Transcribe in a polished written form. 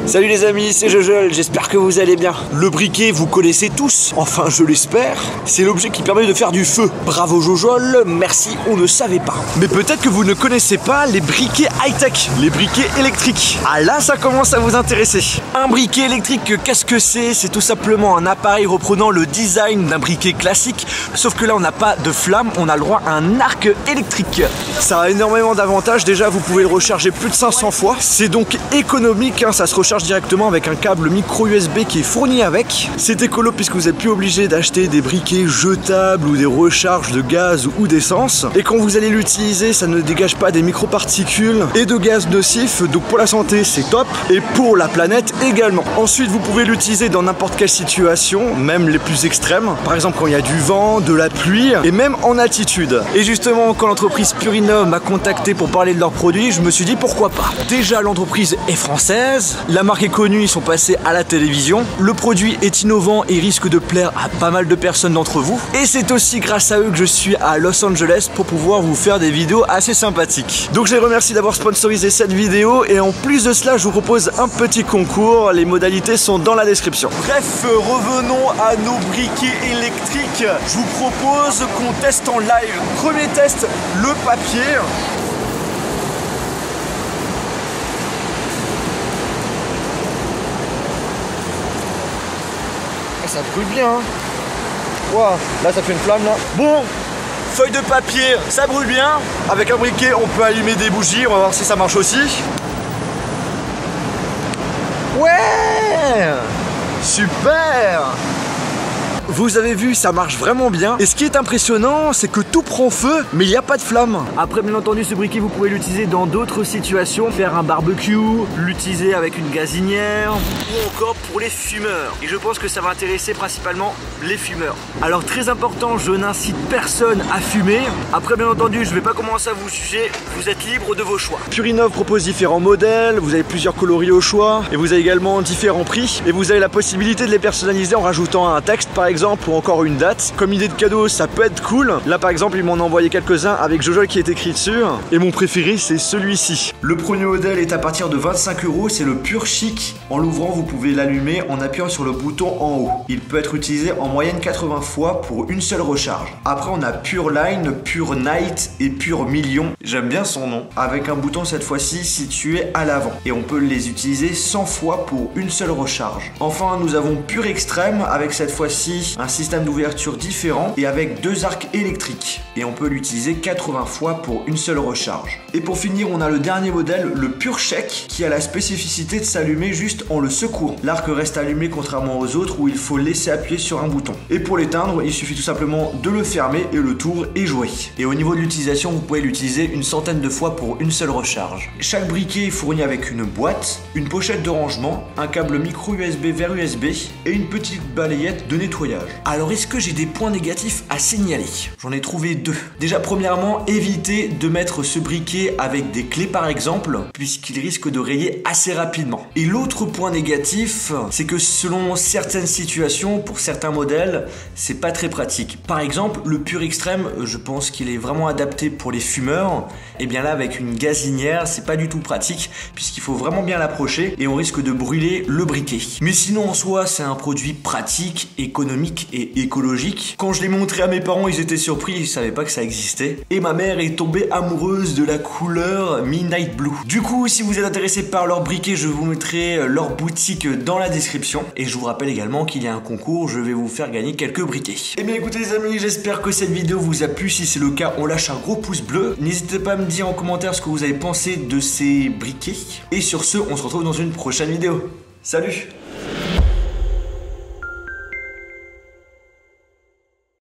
Salut les amis, c'est Jojol, j'espère que vous allez bien. Le briquet, vous connaissez tous, enfin je l'espère. C'est l'objet qui permet de faire du feu. Bravo Jojol, merci, on ne savait pas. Mais peut-être que vous ne connaissez pas les briquets high-tech, les briquets électriques. Ah là, ça commence à vous intéresser. Un briquet électrique, qu'est-ce que c'est? C'est tout simplement un appareil reprenant le design d'un briquet classique, sauf que là on n'a pas de flamme, on a le droit à un arc électrique. Ça a énormément d'avantages, déjà vous pouvez le recharger plus de 500 fois. C'est donc économique, hein, ça se recharge directement avec un câble micro USB qui est fourni avec. C'est écolo puisque vous n'êtes plus obligé d'acheter des briquets jetables ou des recharges de gaz ou d'essence. Et quand vous allez l'utiliser, ça ne dégage pas des microparticules et de gaz nocifs, donc pour la santé c'est top et pour la planète également. Ensuite vous pouvez l'utiliser dans n'importe quelle situation, même les plus extrêmes, par exemple quand il y a du vent, de la pluie et même en altitude. Et justement quand l'entreprise Purinov m'a contacté pour parler de leurs produits, je me suis dit pourquoi pas. Déjà l'entreprise est française, la marque est connue, ils sont passés à la télévision, le produit est innovant et risque de plaire à pas mal de personnes d'entre vous, et c'est aussi grâce à eux que je suis à Los Angeles pour pouvoir vous faire des vidéos assez sympathiques. Donc je les remercie d'avoir sponsorisé cette vidéo, et en plus de cela je vous propose un petit concours, les modalités sont dans la description. Bref, revenons à nos briquets électriques. Je vous propose qu'on teste en live. Premier test, le papier. Ça brûle bien, hein. Wow, là ça fait une flamme là. Bon, feuille de papier, ça brûle bien. Avec un briquet on peut allumer des bougies, on va voir si ça marche aussi. Ouais, super. Vous avez vu, ça marche vraiment bien. Et ce qui est impressionnant, c'est que tout prend feu, mais il n'y a pas de flamme. Après, bien entendu, ce briquet, vous pouvez l'utiliser dans d'autres situations. Faire un barbecue, l'utiliser avec une gazinière, ou encore pour les fumeurs. Et je pense que ça va intéresser principalement les fumeurs. Alors, très important, je n'incite personne à fumer. Après, bien entendu, je ne vais pas commencer à vous juger. Vous êtes libre de vos choix. Purinov propose différents modèles. Vous avez plusieurs coloris au choix. Et vous avez également différents prix. Et vous avez la possibilité de les personnaliser en rajoutant un texte, par exemple, ou encore une date. Comme idée de cadeau, ça peut être cool. Là par exemple ils m'en ont envoyé quelques-uns avec Jojol qui est écrit dessus, et mon préféré c'est celui-ci. Le premier modèle est à partir de 25 €, c'est le Pure Chic. En l'ouvrant vous pouvez l'allumer en appuyant sur le bouton en haut. Il peut être utilisé en moyenne 80 fois pour une seule recharge. Après on a Pure Line, Pure Night et Pure Million. J'aime bien son nom. Avec un bouton cette fois-ci situé à l'avant. Et on peut les utiliser 100 fois pour une seule recharge. Enfin nous avons Pure Extreme avec cette fois-ci un système d'ouverture différent et avec deux arcs électriques. Et on peut l'utiliser 80 fois pour une seule recharge. Et pour finir, on a le dernier modèle, le Pure Check, qui a la spécificité de s'allumer juste en le secouant. L'arc reste allumé contrairement aux autres où il faut laisser appuyer sur un bouton. Et pour l'éteindre, il suffit tout simplement de le fermer et le tour est joué. Et au niveau de l'utilisation, vous pouvez l'utiliser une centaine de fois pour une seule recharge. Chaque briquet est fourni avec une boîte, une pochette de rangement, un câble micro USB vers USB et une petite balayette de nettoyage. Alors est-ce que j'ai des points négatifs à signaler? J'en ai trouvé deux. Déjà premièrement, évitez de mettre ce briquet avec des clés par exemple, puisqu'il risque de rayer assez rapidement. Et l'autre point négatif, c'est que selon certaines situations, pour certains modèles, c'est pas très pratique. Par exemple, le Pure Extreme, je pense qu'il est vraiment adapté pour les fumeurs. Et bien là, avec une gazinière, c'est pas du tout pratique, puisqu'il faut vraiment bien l'approcher et on risque de brûler le briquet. Mais sinon en soi, c'est un produit pratique, économique et écologique. Quand je l'ai montré à mes parents, ils étaient surpris, ils savaient pas que ça existait. Et ma mère est tombée amoureuse de la couleur Midnight Blue. Du coup, si vous êtes intéressé par leur briquet, je vous mettrai leur boutique dans la description. Et je vous rappelle également qu'il y a un concours, je vais vous faire gagner quelques briquets. Et bien écoutez les amis, j'espère que cette vidéo vous a plu. Si c'est le cas, on lâche un gros pouce bleu. N'hésitez pas à me dire en commentaire ce que vous avez pensé de ces briquets. Et sur ce, on se retrouve dans une prochaine vidéo. Salut!